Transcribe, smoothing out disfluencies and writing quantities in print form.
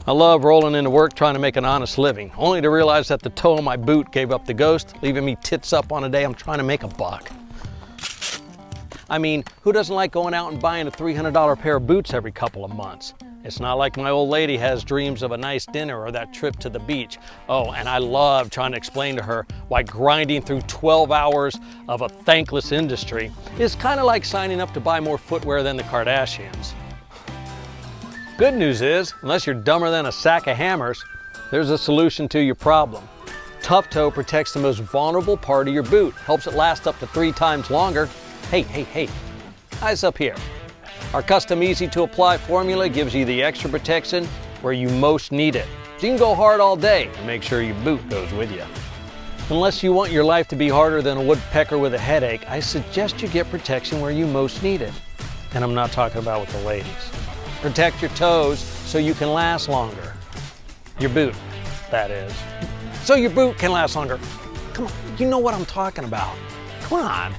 I love rolling into work trying to make an honest living, only to realize that the toe of my boot gave up the ghost, leaving me tits up on a day I'm trying to make a buck. I mean, who doesn't like going out and buying a $300 pair of boots every couple of months? It's not like my old lady has dreams of a nice dinner or that trip to the beach. Oh, and I love trying to explain to her why grinding through 12 hours of a thankless industry is kind of like signing up to buy more footwear than the Kardashians. Good news is, unless you're dumber than a sack of hammers, there's a solution to your problem. Tuff Toe protects the most vulnerable part of your boot, helps it last up to 3 times longer. Hey, eyes up here. Our custom easy to apply formula gives you the extra protection where you most need it. So you can go hard all day and make sure your boot goes with you. Unless you want your life to be harder than a woodpecker with a headache, I suggest you get protection where you most need it. And I'm not talking about with the ladies. Protect your toes so you can last longer. Your boot, that is. So your boot can last longer. Come on, you know what I'm talking about. Come on.